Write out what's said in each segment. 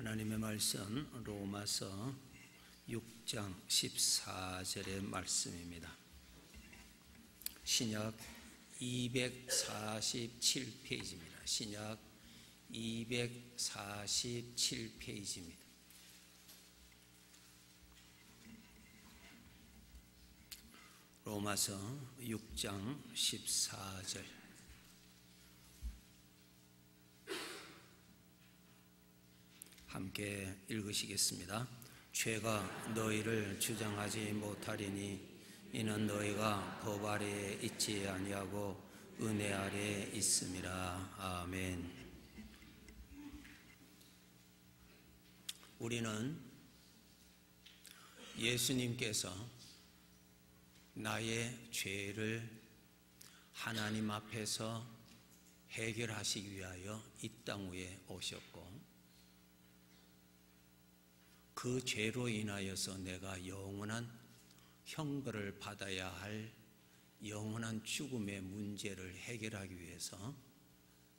하나님의 말씀 로마서 6장 14절의 말씀입니다. 신약 247페이지입니다. 신약 247페이지입니다. 로마서 6장 14절 함께 읽으시겠습니다. 죄가 너희를 주장하지 못하리니 이는 너희가 법 아래에 있지 아니하고 은혜 아래에 있음이라. 아멘. 우리는 예수님께서 나의 죄를 하나님 앞에서 해결하시기 위하여 이 땅 위에 오셨고, 그 죄로 인하여서 내가 영원한 형벌을 받아야 할 영원한 죽음의 문제를 해결하기 위해서,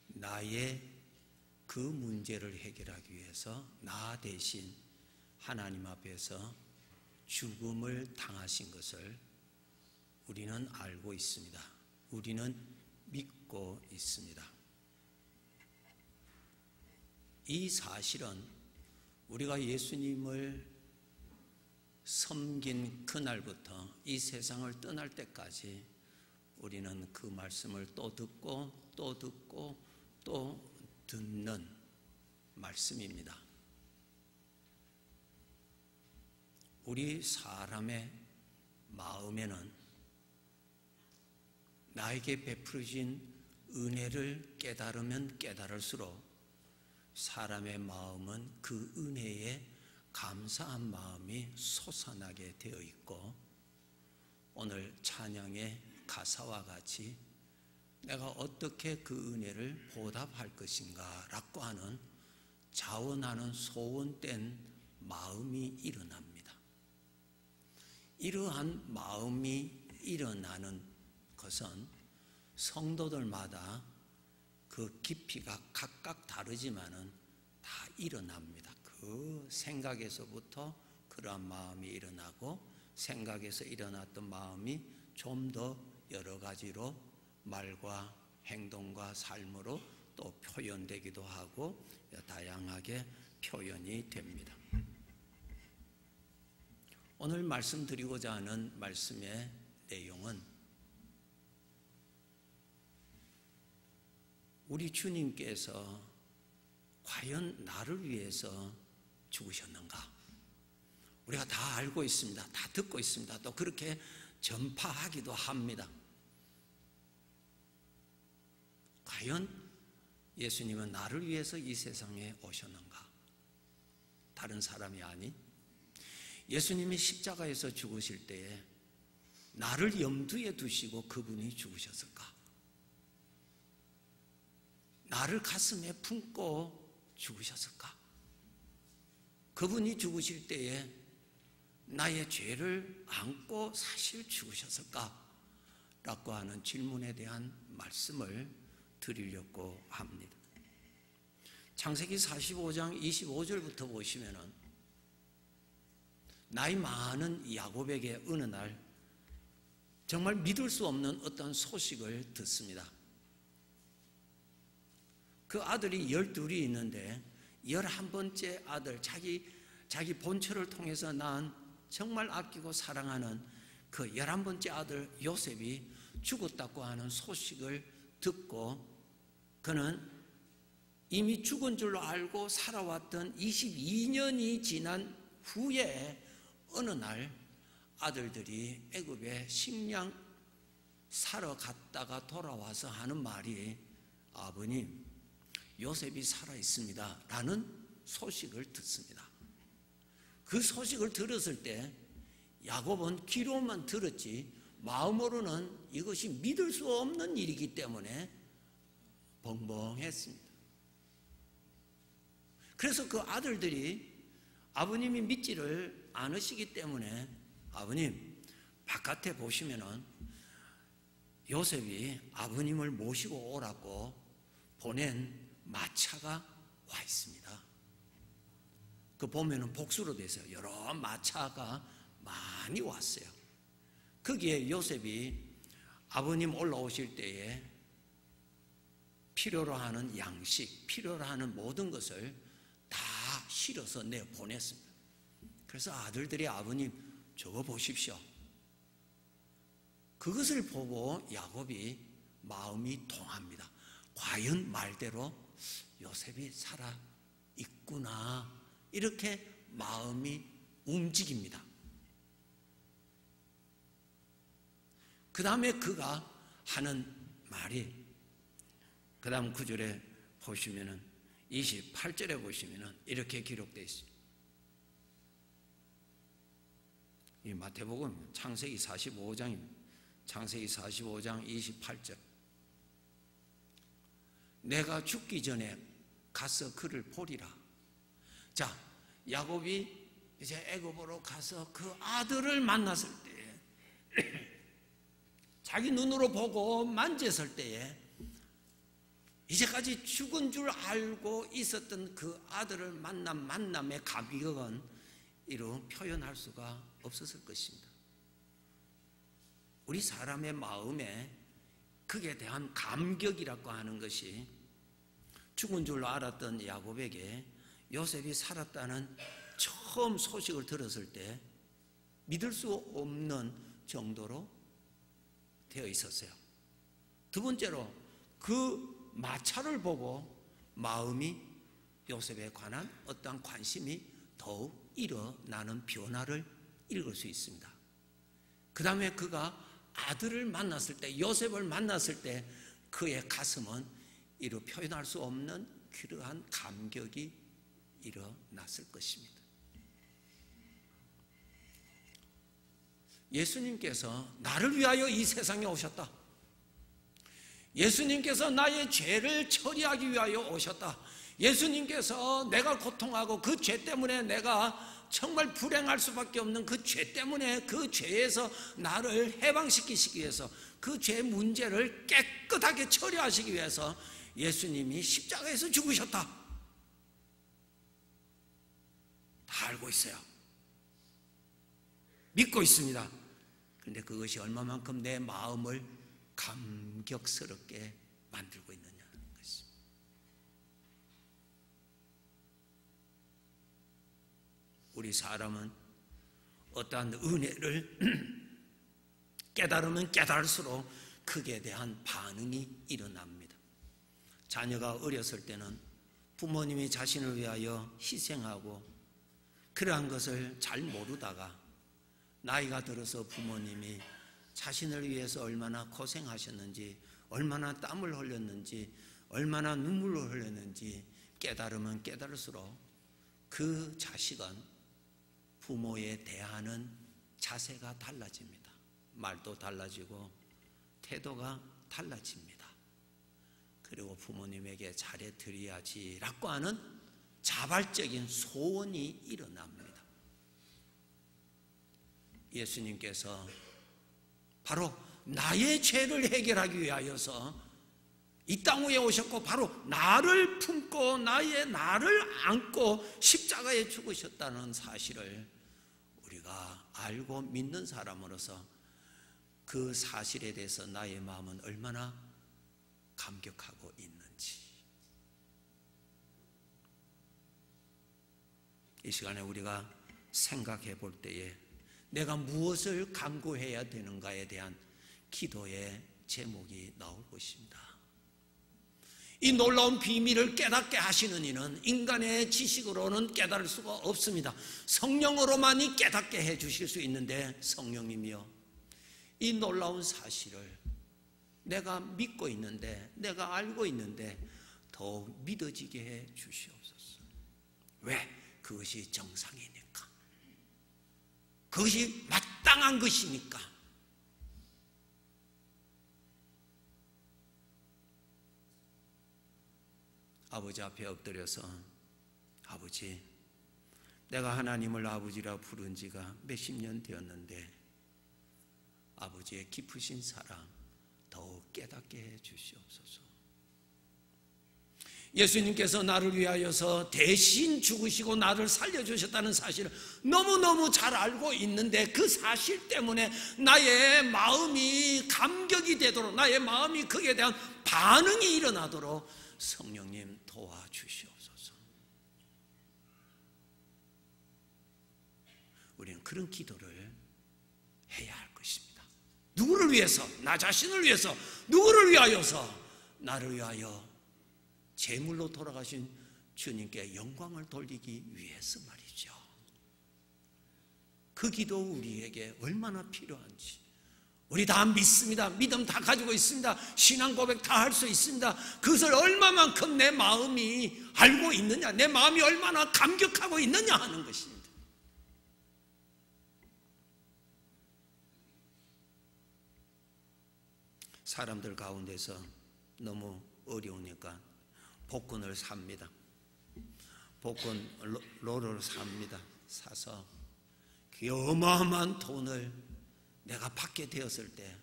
나의 그 문제를 해결하기 위해서 나 대신 하나님 앞에서 죽음을 당하신 것을 우리는 알고 있습니다. 우리는 믿고 있습니다. 이 사실은 우리가 예수님을 섬긴 그날부터 이 세상을 떠날 때까지 우리는 그 말씀을 또 듣고 또 듣고 또 듣는 말씀입니다. 우리 사람의 마음에는 나에게 베풀어진 은혜를 깨달으면 깨달을수록 사람의 마음은 그 은혜에 감사한 마음이 솟아나게 되어 있고, 오늘 찬양의 가사와 같이 내가 어떻게 그 은혜를 보답할 것인가 라고 하는 자원하는 소원된 마음이 일어납니다. 이러한 마음이 일어나는 것은 성도들마다 그 깊이가 각각 다르지만은 다 일어납니다. 그 생각에서부터 그러한 마음이 일어나고, 생각에서 일어났던 마음이 좀 더 여러 가지로 말과 행동과 삶으로 또 표현되기도 하고 다양하게 표현이 됩니다. 오늘 말씀드리고자 하는 말씀의 내용은 우리 주님께서 과연 나를 위해서 죽으셨는가? 우리가 다 알고 있습니다. 다 듣고 있습니다. 또 그렇게 전파하기도 합니다. 과연 예수님은 나를 위해서 이 세상에 오셨는가? 다른 사람이 아닌 예수님이 십자가에서 죽으실 때에 나를 염두에 두시고 그분이 죽으셨을까? 나를 가슴에 품고 죽으셨을까? 그분이 죽으실 때에 나의 죄를 안고 사실 죽으셨을까? 라고 하는 질문에 대한 말씀을 드리려고 합니다. 창세기 45장 25절부터 보시면은 나이 많은 야곱에게 어느 날 정말 믿을 수 없는 어떤 소식을 듣습니다. 그 아들이 12이 있는데 11번째 아들, 자기 본처를 통해서 낳은 정말 아끼고 사랑하는 그 11번째 아들 요셉이 죽었다고 하는 소식을 듣고, 그는 이미 죽은 줄로 알고 살아왔던 22년이 지난 후에 어느 날 아들들이 애굽에 식량 사러 갔다가 돌아와서 하는 말이, 아버님, 요셉이 살아있습니다 라는 소식을 듣습니다. 그 소식을 들었을 때 야곱은 귀로만 들었지 마음으로는 이것이 믿을 수 없는 일이기 때문에 벙벙했습니다. 그래서 그 아들들이 아버님이 믿지를 않으시기 때문에, 아버님, 바깥에 보시면은 요셉이 아버님을 모시고 오라고 보낸 마차가 와 있습니다. 그 보면은 복수로 돼서 여러 마차가 많이 왔어요. 거기에 요셉이 아버님 올라오실 때에 필요로 하는 양식, 필요로 하는 모든 것을 다 실어서 내보냈습니다. 그래서 아들들이 아버님 저거 보십시오. 그것을 보고 야곱이 마음이 동합니다. 과연 말대로 요셉이 살아 있구나, 이렇게 마음이 움직입니다. 그 다음에 그가 하는 말이, 그 다음 구절에 보시면은 28절에 보시면은 이렇게 기록되어 있습니다. 이 마태복음 창세기 45장입니다. 창세기 45장 28절. 내가 죽기 전에 가서 그를 보리라. 자, 야곱이 이제 애굽으로 가서 그 아들을 만났을 때, 자기 눈으로 보고 만졌을 때에 이제까지 죽은 줄 알고 있었던 그 아들을 만난 만남의 감격은 이루 표현할 수가 없었을 것입니다. 우리 사람의 마음에 그에 대한 감격이라고 하는 것이 죽은 줄로 알았던 야곱에게 요셉이 살았다는 처음 소식을 들었을 때 믿을 수 없는 정도로 되어 있었어요. 두 번째로 그 마차를 보고 마음이 요셉에 관한 어떠한 관심이 더욱 일어나는 변화를 읽을 수 있습니다. 그 다음에 그가 아들을 만났을 때, 요셉을 만났을 때 그의 가슴은 이루 표현할 수 없는 그러한 감격이 일어났을 것입니다. 예수님께서 나를 위하여 이 세상에 오셨다. 예수님께서 나의 죄를 처리하기 위하여 오셨다. 예수님께서 내가 고통하고 그 죄 때문에 내가 정말 불행할 수밖에 없는 그 죄 때문에 그 죄에서 나를 해방시키시기 위해서 그 죄 문제를 깨끗하게 처리하시기 위해서 예수님이 십자가에서 죽으셨다. 다 알고 있어요. 믿고 있습니다. 그런데 그것이 얼마만큼 내 마음을 감격스럽게 만들고 있느냐는 것입니다. 우리 사람은 어떠한 은혜를 깨달으면 깨달을수록 그에 대한 반응이 일어납니다. 자녀가 어렸을 때는 부모님이 자신을 위하여 희생하고 그러한 것을 잘 모르다가 나이가 들어서 부모님이 자신을 위해서 얼마나 고생하셨는지, 얼마나 땀을 흘렸는지, 얼마나 눈물을 흘렸는지 깨달으면 깨달을수록 그 자식은 부모에 대하는 자세가 달라집니다. 말도 달라지고 태도가 달라집니다. 그리고 부모님에게 잘해드려야지라고 하는 자발적인 소원이 일어납니다. 예수님께서 바로 나의 죄를 해결하기 위하여서 이 땅 위에 오셨고 바로 나를 품고 나를 안고 십자가에 죽으셨다는 사실을 우리가 알고 믿는 사람으로서 그 사실에 대해서 나의 마음은 얼마나 감격하고 있는지, 이 시간에 우리가 생각해 볼 때에 내가 무엇을 간구해야 되는가에 대한 기도의 제목이 나올 것입니다. 이 놀라운 비밀을 깨닫게 하시는 이는 인간의 지식으로는 깨달을 수가 없습니다. 성령으로만이 깨닫게 해 주실 수 있는데, 성령님이여 이 놀라운 사실을 내가 믿고 있는데, 내가 알고 있는데 더욱 믿어지게 해 주시옵소서. 왜? 그것이 정상이니까, 그것이 마땅한 것이니까. 아버지 앞에 엎드려서, 아버지, 내가 하나님을 아버지라 부른 지가 몇십 년 되었는데 아버지의 깊으신 사랑 더욱 깨닫게 해 주시옵소서. 예수님께서 나를 위하여서 대신 죽으시고 나를 살려주셨다는 사실을 너무너무 잘 알고 있는데, 그 사실 때문에 나의 마음이 감격이 되도록, 나의 마음이 거기에 대한 반응이 일어나도록 성령님 도와주시옵소서. 우리는 그런 기도를 해야 할 것입니다. 누구를 위해서? 나 자신을 위해서. 누구를 위하여서? 나를 위하여 제물로 돌아가신 주님께 영광을 돌리기 위해서 말이죠. 그 기도 우리에게 얼마나 필요한지 우리 다 믿습니다. 믿음 다 가지고 있습니다. 신앙 고백 다 할 수 있습니다. 그것을 얼마만큼 내 마음이 알고 있느냐, 내 마음이 얼마나 감격하고 있느냐 하는 것입니다. 사람들 가운데서 너무 어려우니까 복권을 삽니다. 복권 로를 삽니다. 사서 그 어마어마한 돈을 내가 받게 되었을 때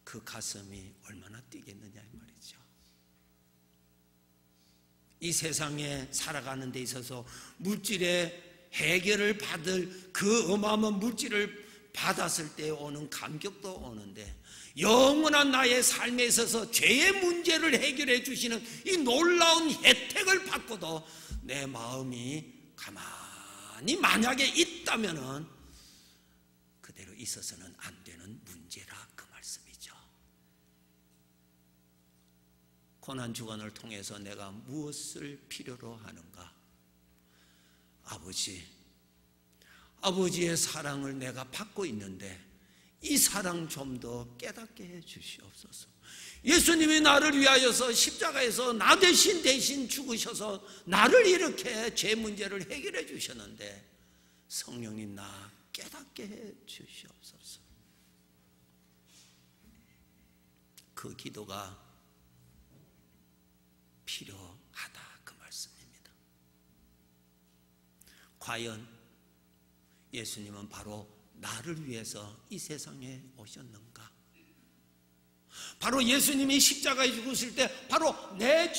그 가슴이 얼마나 뛰겠느냐 이 말이죠. 이 세상에 살아가는 데 있어서 물질의 해결을 받을 그 어마어마한 물질을 받았을 때 오는 감격도 오는데, 영원한 나의 삶에 있어서 죄의 문제를 해결해 주시는 이 놀라운 혜택을 받고도 내 마음이 가만히 만약에 있다면은 그대로 있어서는 안 되는 문제라 그 말씀이죠. 고난주간을 통해서 내가 무엇을 필요로 하는가? 아버지의 사랑을 내가 받고 있는데 이 사랑 좀 더 깨닫게 해 주시옵소서. 예수님이 나를 위하여서 십자가에서 나 대신 죽으셔서 나를 이렇게 죄 문제를 해결해 주셨는데, 성령님 나 깨닫게 해 주시옵소서. 그 기도가 필요하다 그 말씀입니다. 과연 예수님은 바로 나를 위해서 이 세상에 오셨는가? 바로 예수님이 십자가에 죽으실 때 바로 나의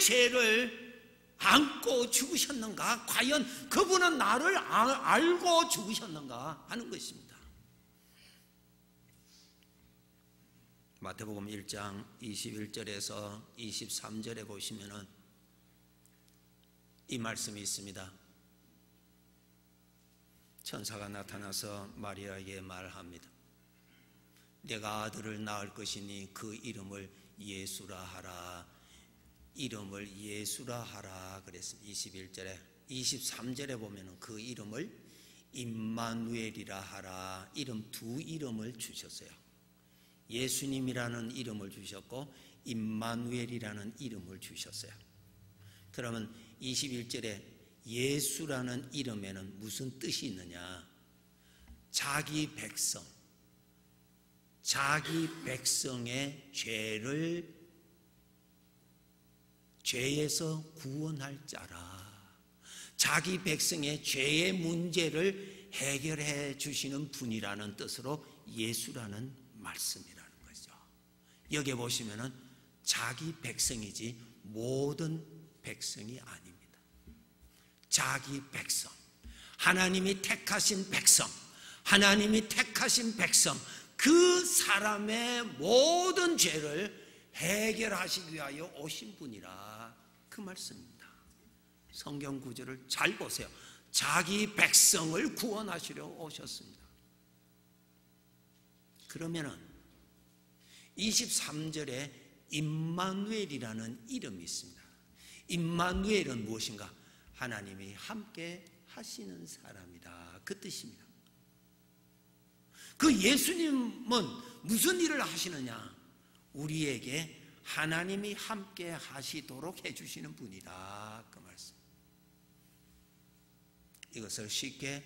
죄를 안고 죽으셨는가? 과연 그분은 나를 알고 죽으셨는가 하는 것입니다. 마태복음 1장 21절에서 23절에 보시면은 이 말씀이 있습니다. 천사가 나타나서 마리아에게 말합니다. 내가 아들을 낳을 것이니 그 이름을 예수라 하라. 이름을 예수라 하라 그랬습니다. 21절에. 23절에 보면 그 이름을 임마누엘이라 하라. 두 이름을 주셨어요. 예수님이라는 이름을 주셨고 임마누엘이라는 이름을 주셨어요. 그러면 21절에 예수라는 이름에는 무슨 뜻이 있느냐? 자기 백성의 죄에서 구원할 자라. 자기 백성의 죄의 문제를 해결해 주시는 분이라는 뜻으로 예수라는 말씀이라는 거죠. 여기 보시면은 자기 백성이지 모든 백성이 아닙니다. 자기 백성, 하나님이 택하신 백성, 그 사람의 모든 죄를 해결하시기 위하여 오신 분이라 그 말씀입니다. 성경 구절을 잘 보세요. 자기 백성을 구원하시려 오셨습니다. 그러면은 23절에 임마누엘이라는 이름이 있습니다. 임마누엘은 무엇인가? 하나님이 함께 하시는 사람이다 그 뜻입니다. 그 예수님은 무슨 일을 하시느냐? 우리에게 하나님이 함께 하시도록 해주시는 분이다 그 말씀. 이것을 쉽게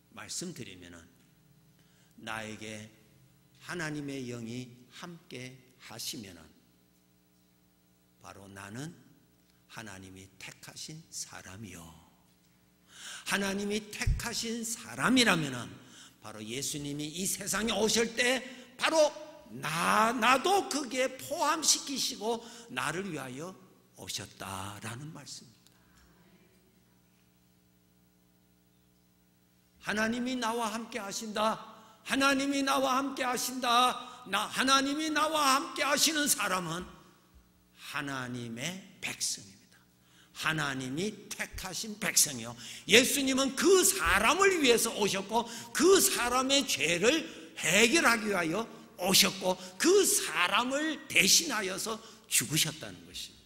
말씀드리면은, 나에게 하나님의 영이 함께 하시면은 바로 나는 하나님이 택하신 사람이요, 하나님이 택하신 사람이라면은 바로 예수님이 이 세상에 오실 때 바로 나도 거기에 포함시키시고 나를 위하여 오셨다라는 말씀입니다. 하나님이 나와 함께 하신다. 하나님이 나와 함께 하신다. 하나님이 나와 함께 하시는 사람은 하나님의 백성입니다. 하나님이 택하신 백성이요, 예수님은 그 사람을 위해서 오셨고 그 사람의 죄를 해결하기 위하여 오셨고 그 사람을 대신하여서 죽으셨다는 것입니다.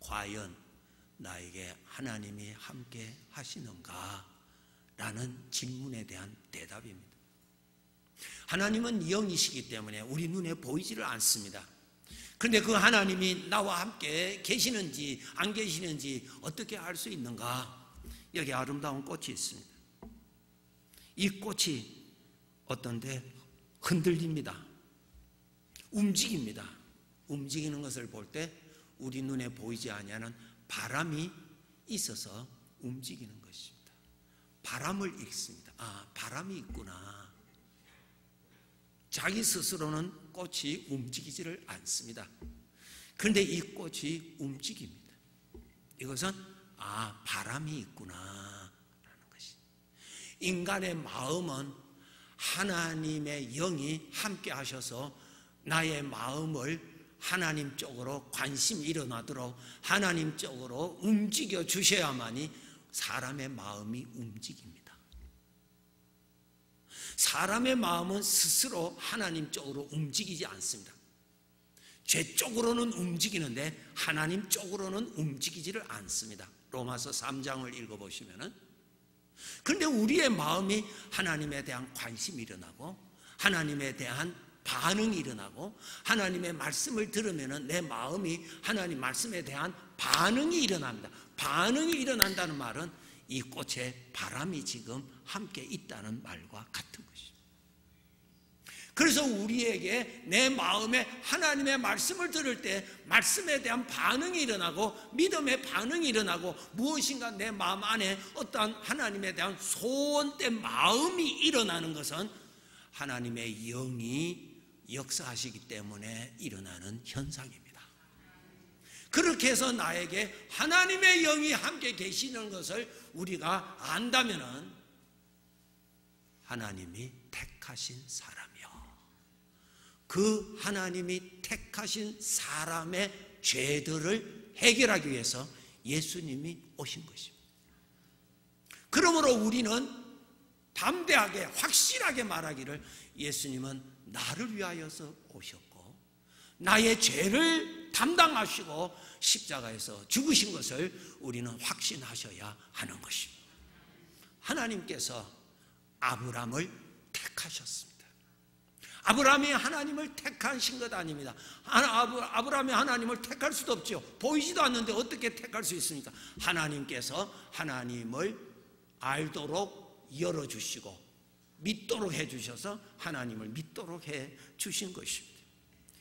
과연 나에게 하나님이 함께 하시는가? 라는 질문에 대한 대답입니다. 하나님은 영이시기 때문에 우리 눈에 보이지를 않습니다. 그런데 그 하나님이 나와 함께 계시는지 안 계시는지 어떻게 알 수 있는가? 여기 아름다운 꽃이 있습니다. 이 꽃이 어떤데 흔들립니다. 움직입니다. 움직이는 것을 볼 때 우리 눈에 보이지 아니하는 바람이 있어서 움직이는 것입니다. 바람을 읽습니다. 바람이 있구나. 자기 스스로는 꽃이 움직이지를 않습니다. 그런데 이 꽃이 움직입니다. 이것은 바람이 있구나 라는 것입니다. 인간의 마음은 하나님의 영이 함께 하셔서 나의 마음을 하나님 쪽으로 관심이 일어나도록 하나님 쪽으로 움직여 주셔야만이 사람의 마음이 움직입니다. 사람의 마음은 스스로 하나님 쪽으로 움직이지 않습니다. 죄 쪽으로는 움직이는데 하나님 쪽으로는 움직이지를 않습니다. 로마서 3장을 읽어보시면은, 그런데 우리의 마음이 하나님에 대한 관심이 일어나고 하나님에 대한 반응이 일어나고 하나님의 말씀을 들으면은 내 마음이 하나님 말씀에 대한 반응이 일어납니다. 반응이 일어난다는 말은 이 꽃에 바람이 지금 함께 있다는 말과 같은 것입니다. 그래서 우리에게 내 마음에 하나님의 말씀을 들을 때 말씀에 대한 반응이 일어나고 믿음의 반응이 일어나고 무엇인가 내 마음 안에 어떠한 하나님에 대한 소원된 마음이 일어나는 것은 하나님의 영이 역사하시기 때문에 일어나는 현상입니다. 그렇게 해서 나에게 하나님의 영이 함께 계시는 것을 우리가 안다면은 하나님이 택하신 사람이요, 그 하나님이 택하신 사람의 죄들을 해결하기 위해서 예수님이 오신 것입니다. 그러므로 우리는 담대하게 확실하게 말하기를, 예수님은 나를 위하여서 오셨고 나의 죄를 담당하시고 십자가에서 죽으신 것을 우리는 확신하셔야 하는 것입니다. 하나님께서 아브라함을 택하셨습니다. 아브라함이 하나님을 택하신 것 아닙니다. 아브라함이 하나님을 택할 수도 없죠. 보이지도 않는데 어떻게 택할 수 있습니까? 하나님께서 하나님을 알도록 열어주시고 믿도록 해주셔서 하나님을 믿도록 해주신 것입니다.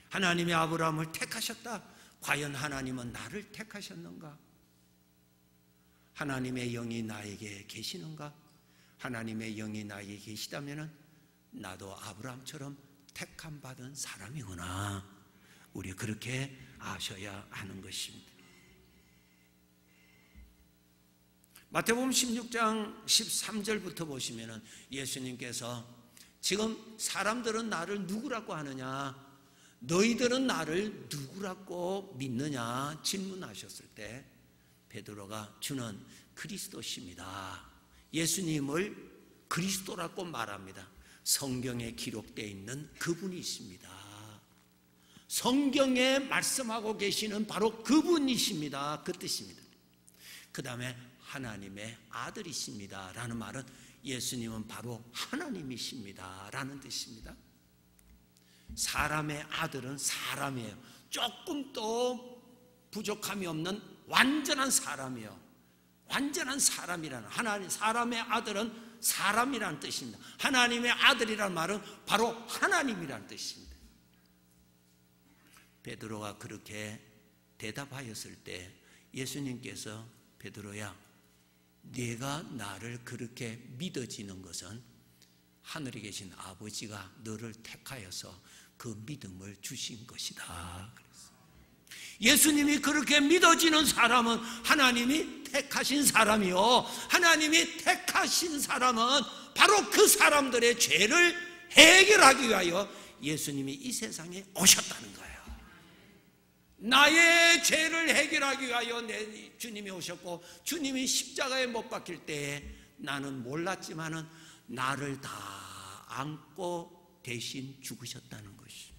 하나님이 아브라함을 택하셨다. 과연 하나님은 나를 택하셨는가? 하나님의 영이 나에게 계시는가? 하나님의 영이 나에게 계시다면 나도 아브라함처럼 택함 받은 사람이구나, 우리 그렇게 아셔야 하는 것입니다. 마태복음 16장 13절부터 보시면 예수님께서 지금 사람들은 나를 누구라고 하느냐, 너희들은 나를 누구라고 믿느냐 질문하셨을 때 베드로가 주는 그리스도십니다. 예수님을 그리스도라고 말합니다. 성경에 기록되어 있는 그분이십니다. 성경에 말씀하고 계시는 바로 그분이십니다. 그 뜻입니다. 그 다음에 하나님의 아들이십니다 라는 말은 예수님은 바로 하나님이십니다 라는 뜻입니다. 사람의 아들은 사람이에요. 조금 더 부족함이 없는 완전한 사람이에요. 완전한 사람이라는, 하나님, 사람의 아들은 사람이라는 뜻입니다. 하나님의 아들이라는 말은 바로 하나님이라는 뜻입니다. 베드로가 그렇게 대답하였을 때 예수님께서 베드로야, 네가 나를 그렇게 믿어지는 것은 하늘에 계신 아버지가 너를 택하여서 그 믿음을 주신 것이다. 예수님이 그렇게 믿어지는 사람은 하나님이 택하신 사람이요, 하나님이 택하신 사람은 바로 그 사람들의 죄를 해결하기 위하여 예수님이 이 세상에 오셨다는 거예요. 나의 죄를 해결하기 위하여 내 주님이 오셨고, 주님이 십자가에 못 박힐 때에 나는 몰랐지만은 나를 다 안고 대신 죽으셨다는 것이.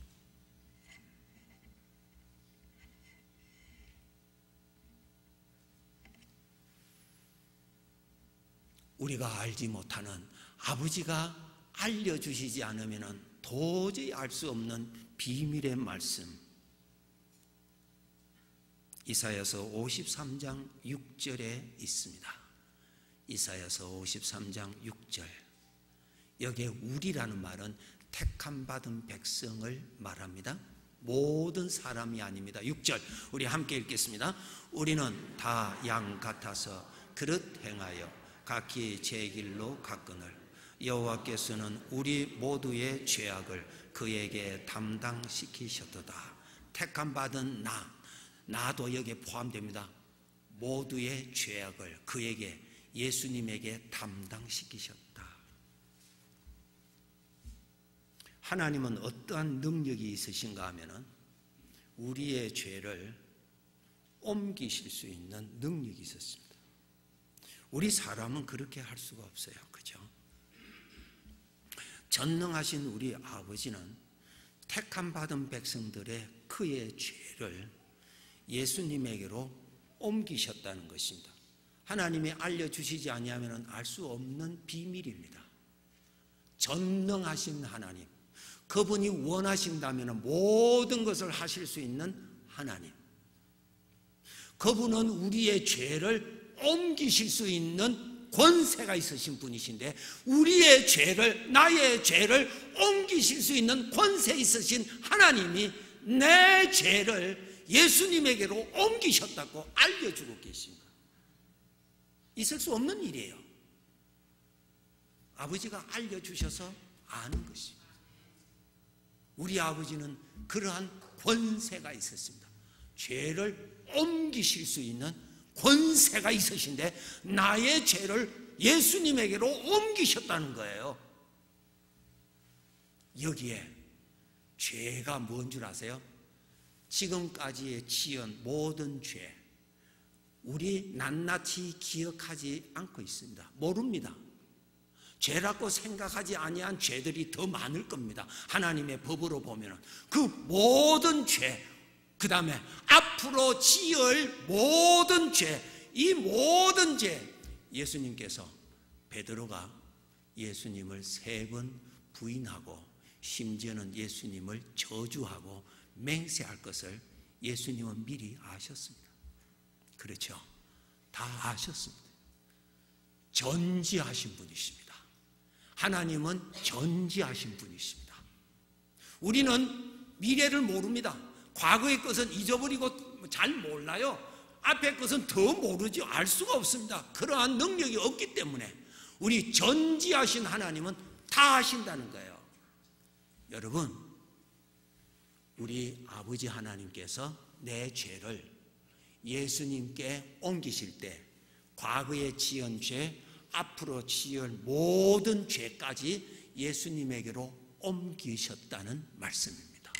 우리가 알지 못하는, 아버지가 알려주시지 않으면 도저히 알 수 없는 비밀의 말씀, 이사야서 53장 6절에 있습니다. 이사야서 53장 6절. 여기에 우리라는 말은 택함 받은 백성을 말합니다. 모든 사람이 아닙니다. 6절 우리 함께 읽겠습니다. 우리는 다 양 같아서 그릇 행하여 각기 제 길로 갔거늘 여호와께서는 우리 모두의 죄악을 그에게 담당시키셨도다. 택함 받은 나도 여기에 포함됩니다. 모두의 죄악을 그에게, 예수님에게 담당시키셨다. 하나님은 어떠한 능력이 있으신가 하면은 우리의 죄를 옮기실 수 있는 능력이 있었습니다. 우리 사람은 그렇게 할 수가 없어요. 그죠? 전능하신 우리 아버지는 택함 받은 백성들의 그의 죄를 예수님에게로 옮기셨다는 것입니다. 하나님이 알려주시지 아니하면 알 수 없는 비밀입니다. 전능하신 하나님, 그분이 원하신다면 모든 것을 하실 수 있는 하나님, 그분은 우리의 죄를 옮기실 수 있는 권세가 있으신 분이신데, 우리의 죄를, 나의 죄를 옮기실 수 있는 권세 있으신 하나님이 내 죄를 예수님에게로 옮기셨다고 알려주고 계십니다. 있을 수 없는 일이에요. 아버지가 알려주셔서 아는 것입니다. 우리 아버지는 그러한 권세가 있었습니다. 죄를 옮기실 수 있는 권세가 있으신데 나의 죄를 예수님에게로 옮기셨다는 거예요. 여기에 죄가 뭔 줄 아세요? 지금까지의 지은 모든 죄, 우리 낱낱이 기억하지 않고 있습니다. 모릅니다. 죄라고 생각하지 아니한 죄들이 더 많을 겁니다. 하나님의 법으로 보면 그 모든 죄, 그 다음에 앞으로 지을 모든 죄, 이 모든 죄, 예수님께서, 베드로가 예수님을 3번 부인하고 심지어는 예수님을 저주하고 맹세할 것을 예수님은 미리 아셨습니다. 그렇죠? 다 아셨습니다. 전지하신 분이십니다. 하나님은 전지하신 분이십니다. 우리는 미래를 모릅니다. 과거의 것은 잊어버리고 잘 몰라요. 앞의 것은 더 모르죠. 알 수가 없습니다. 그러한 능력이 없기 때문에 우리 전지하신 하나님은 다 아신다는 거예요. 여러분, 우리 아버지 하나님께서 내 죄를 예수님께 옮기실 때 과거에 지은 죄, 앞으로 지을 모든 죄까지 예수님에게로 옮기셨다는 말씀입니다.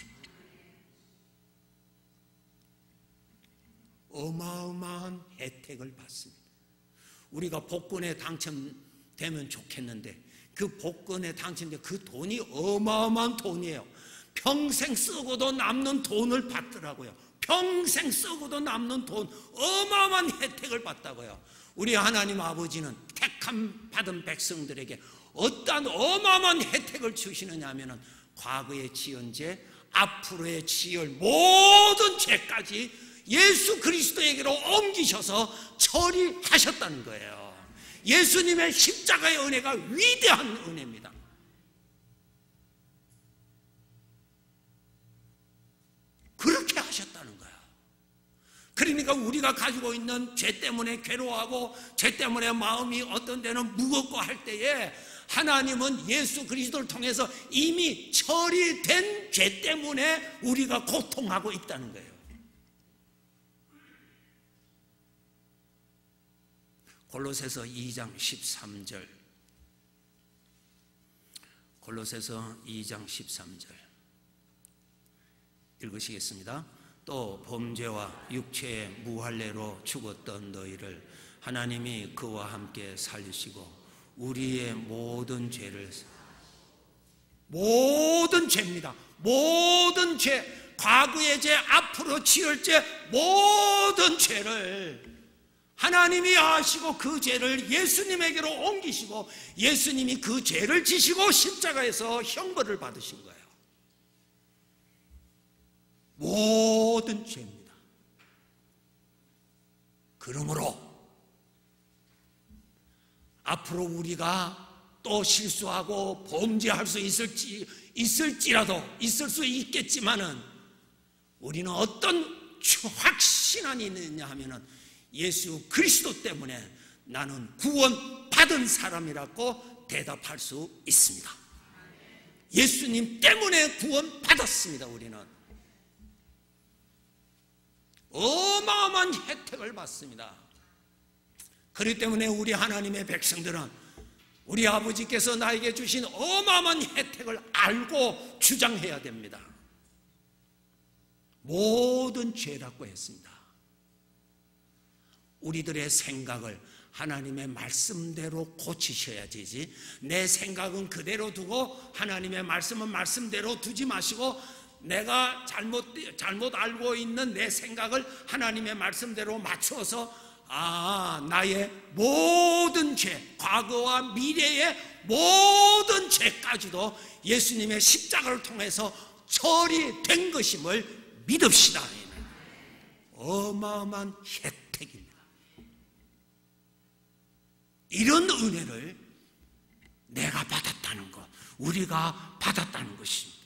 어마어마한 혜택을 받습니다. 우리가 복권에 당첨되면 좋겠는데 그 복권에 당첨된 그 돈이 어마어마한 돈이에요. 평생 쓰고도 남는 돈을 받더라고요. 평생 쓰고도 남는 돈, 어마어마한 혜택을 받다고요. 우리 하나님 아버지는 택함 받은 백성들에게 어떠한 어마어마한 혜택을 주시느냐 하면 과거에 지은 죄, 앞으로의 지을 모든 죄까지 예수 그리스도에게로 옮기셔서 처리하셨다는 거예요. 예수님의 십자가의 은혜가 위대한 은혜입니다. 그렇게 하셨다는 거예요. 그러니까 우리가 가지고 있는 죄 때문에 괴로워하고 죄 때문에 마음이 어떤 데는 무겁고 할 때에 하나님은 예수 그리스도를 통해서 이미 처리된 죄 때문에 우리가 고통하고 있다는 거예요. 골로새서 2장 13절, 골로새서 2장 13절 읽으시겠습니다. 또 범죄와 육체의 무할례로 죽었던 너희를 하나님이 그와 함께 살리시고 우리의 모든 죄를, 모든 죄입니다. 모든 죄, 과거의 죄, 앞으로 지을 죄, 모든 죄를 하나님이 아시고 그 죄를 예수님에게로 옮기시고 예수님이 그 죄를 지시고 십자가에서 형벌을 받으신 거예요. 모든 죄입니다. 그러므로 앞으로 우리가 또 실수하고 범죄할 수 있을지라도 있을 수 있겠지만은 우리는 어떤 확신이 있느냐 하면은 예수 그리스도 때문에 나는 구원받은 사람이라고 대답할 수 있습니다. 예수님 때문에 구원받았습니다. 우리는 어마어마한 혜택을 받습니다. 그렇기 때문에 우리 하나님의 백성들은 우리 아버지께서 나에게 주신 어마어마한 혜택을 알고 주장해야 됩니다. 모든 죄라고 했습니다. 우리들의 생각을 하나님의 말씀대로 고치셔야 되지, 내 생각은 그대로 두고 하나님의 말씀은 말씀대로 두지 마시고 내가 잘못 알고 있는 내 생각을 하나님의 말씀대로 맞춰서 나의 모든 죄, 과거와 미래의 모든 죄까지도 예수님의 십자가를 통해서 처리된 것임을 믿읍시다. 어마어마한 혜택입니다. 이런 은혜를 내가 받았다는 것, 우리가 받았다는 것입니다.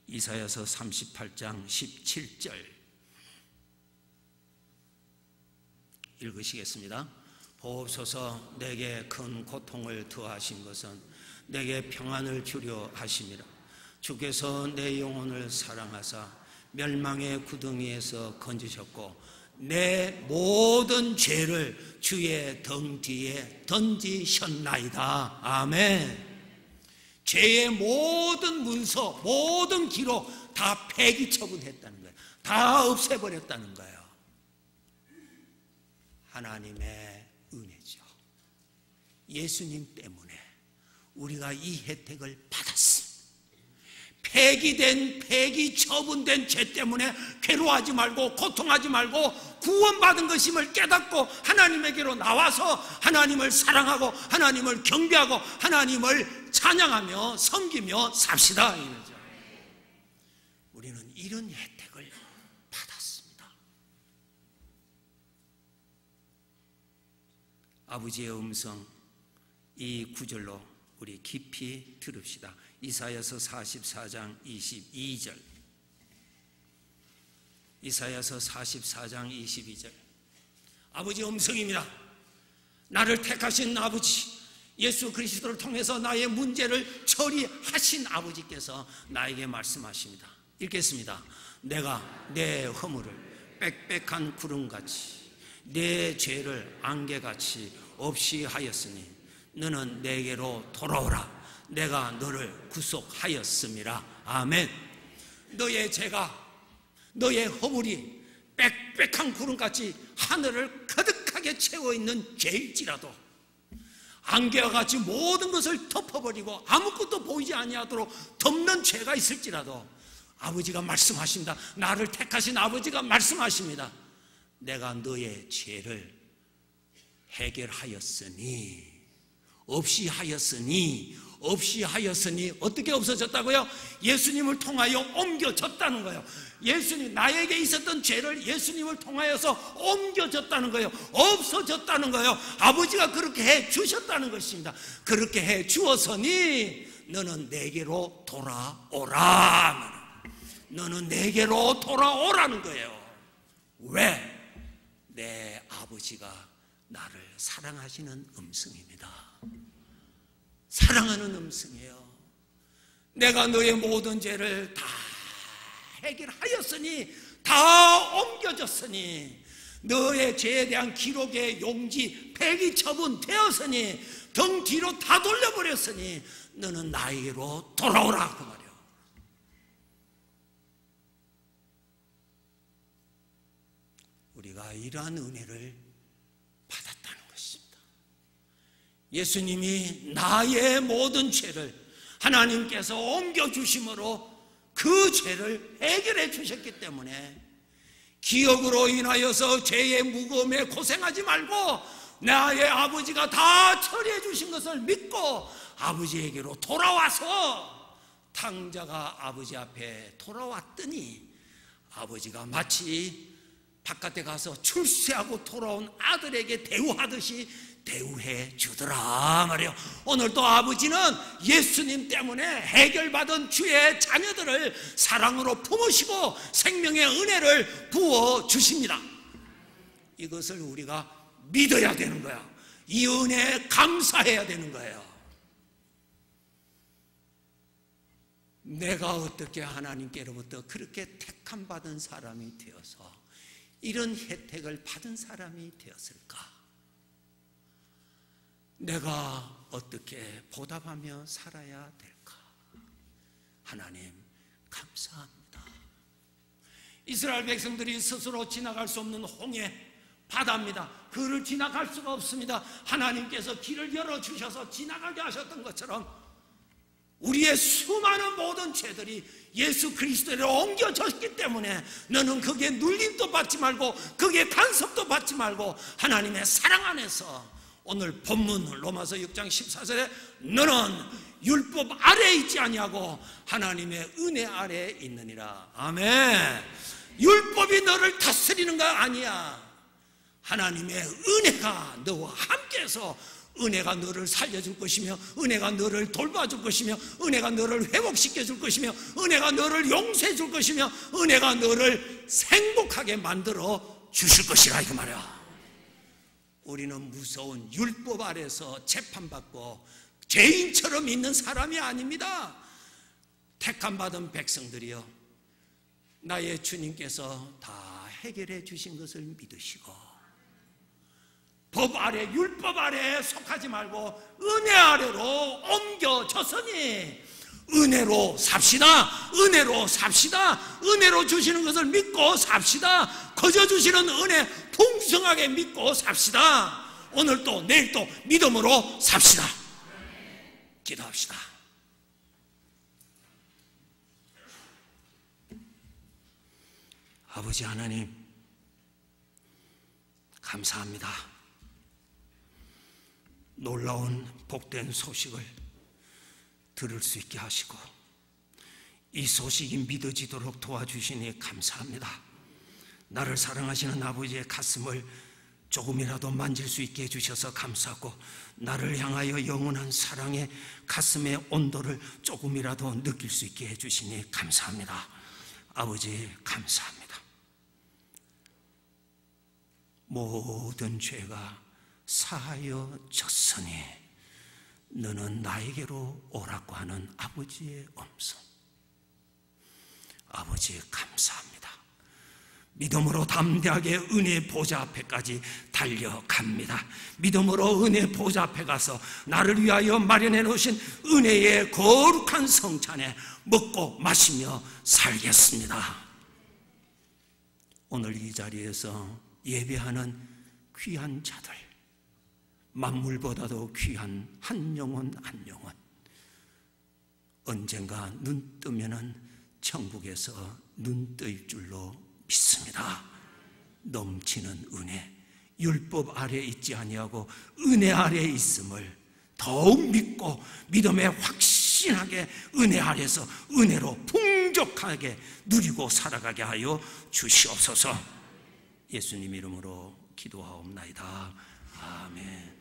이사야서 38장 17절 읽으시겠습니다. 보옵소서, 내게 큰 고통을 더하신 것은 내게 평안을 주려 하심이라. 주께서 내 영혼을 사랑하사 멸망의 구덩이에서 건지셨고 내 모든 죄를 주의 등 뒤에 던지셨나이다. 아멘. 죄의 모든 문서, 모든 기록 다 폐기 처분했다는 거예요. 다 없애버렸다는 거예요. 하나님의 은혜죠. 예수님 때문에 우리가 이 혜택을 받았습니다. 폐기 처분된 죄 때문에 괴로워하지 말고 고통하지 말고 구원받은 것임을 깨닫고 하나님에게로 나와서 하나님을 사랑하고 하나님을 경배하고 하나님을 찬양하며 섬기며 삽시다. 이거죠. 우리는 이런 혜택을 받았습니다. 아버지의 음성, 이 구절로 우리 깊이 들읍시다. 이사야서 44장 22절, 이사야서 44장 22절. 아버지의 음성입니다. 나를 택하신 아버지, 예수 그리스도를 통해서 나의 문제를 처리하신 아버지께서 나에게 말씀하십니다. 읽겠습니다. 내가 내 허물을 빽빽한 구름같이 내 죄를 안개같이 없이 하였으니 너는 내게로 돌아오라. 내가 너를 구속하였음이라. 아멘. 너의 죄가, 너의 허물이 빽빽한 구름같이 하늘을 가득하게 채워있는 죄일지라도 안개와 같이 모든 것을 덮어버리고 아무것도 보이지 아니하도록 덮는 죄가 있을지라도 아버지가 말씀하십니다. 나를 택하신 아버지가 말씀하십니다. 내가 너의 죄를 해결하였으니, 없이 하였으니 어떻게 없어졌다고요? 예수님을 통하여 옮겨졌다는 거예요. 예수님, 나에게 있었던 죄를 예수님을 통하여서 옮겨졌다는 거예요. 없어졌다는 거예요. 아버지가 그렇게 해 주셨다는 것입니다. 그렇게 해 주었으니 너는 내게로 돌아오라. 너는 내게로 돌아오라는 거예요. 왜? 내 아버지가 나를 사랑하시는 음성입니다. 사랑하는 음성이에요. 내가 너의 모든 죄를 다 해결하였으니, 다 옮겨졌으니, 너의 죄에 대한 기록의 용지 폐기 처분되었으니, 등 뒤로 다 돌려버렸으니 너는 나에게로 돌아오라, 그 말이에요. 우리가 이러한 은혜를 받았다는 것입니다. 예수님이 나의 모든 죄를 하나님께서 옮겨주심으로 그 죄를 해결해 주셨기 때문에 기억으로 인하여서 죄의 무거움에 고생하지 말고 나의 아버지가 다 처리해 주신 것을 믿고 아버지에게로 돌아와서 탕자가 아버지 앞에 돌아왔더니 아버지가 마치 바깥에 가서 출세하고 돌아온 아들에게 대우하듯이 대우해 주더라 말이에요. 오늘도 아버지는 예수님 때문에 해결받은 주의 자녀들을 사랑으로 품으시고 생명의 은혜를 부어주십니다. 이것을 우리가 믿어야 되는 거야. 이 은혜에 감사해야 되는 거예요. 내가 어떻게 하나님께로부터 그렇게 택함받은 사람이 되어서 이런 혜택을 받은 사람이 되었을까? 내가 어떻게 보답하며 살아야 될까? 하나님 감사합니다. 이스라엘 백성들이 스스로 지나갈 수 없는 홍해 바다입니다. 그를 지나갈 수가 없습니다. 하나님께서 길을 열어주셔서 지나가게 하셨던 것처럼 우리의 수많은 모든 죄들이 예수 그리스도로 옮겨졌기 때문에 너는 거기에 눌림도 받지 말고 거기에 간섭도 받지 말고 하나님의 사랑 안에서 오늘 본문 로마서 6장 14절에 너는 율법 아래에 있지 아니하고 하나님의 은혜 아래에 있느니라. 아멘. 율법이 너를 다스리는 거 아니야. 하나님의 은혜가 너와 함께해서 은혜가 너를 살려줄 것이며 은혜가 너를 돌봐줄 것이며 은혜가 너를 회복시켜줄 것이며 은혜가 너를 용서해 줄 것이며 은혜가 너를 행복하게 만들어 주실 것이라 이거 말이야. 우리는 무서운 율법 아래서 재판받고 죄인처럼 있는 사람이 아닙니다. 택함받은 백성들이요, 나의 주님께서 다 해결해 주신 것을 믿으시고 법 아래, 율법 아래에 속하지 말고 은혜 아래로 옮겨졌으니 은혜로 삽시다. 은혜로 삽시다. 은혜로 주시는 것을 믿고 삽시다. 거저 주시는 은혜 풍성하게 믿고 삽시다. 오늘도 내일도 믿음으로 삽시다. 기도합시다. 아버지 하나님 감사합니다. 놀라운 복된 소식을 들을 수 있게 하시고 이 소식이 믿어지도록 도와주시니 감사합니다. 나를 사랑하시는 아버지의 가슴을 조금이라도 만질 수 있게 해주셔서 감사하고 나를 향하여 영원한 사랑의 가슴의 온도를 조금이라도 느낄 수 있게 해주시니 감사합니다. 아버지 감사합니다. 모든 죄가 사하여졌으니 너는 나에게로 오라고 하는 아버지의 음성. 아버지 감사합니다. 믿음으로 담대하게 은혜 보좌 앞에까지 달려갑니다. 믿음으로 은혜 보좌 앞에 가서 나를 위하여 마련해 놓으신 은혜의 거룩한 성찬에 먹고 마시며 살겠습니다. 오늘 이 자리에서 예배하는 귀한 자들, 만물보다도 귀한 한 영혼 한 영혼, 언젠가 눈 뜨면은 천국에서 눈 뜰 줄로 믿습니다. 넘치는 은혜, 율법 아래에 있지 아니하고 은혜 아래에 있음을 더욱 믿고 믿음에 확신하게 은혜 아래에서 은혜로 풍족하게 누리고 살아가게 하여 주시옵소서. 예수님 이름으로 기도하옵나이다. 아멘.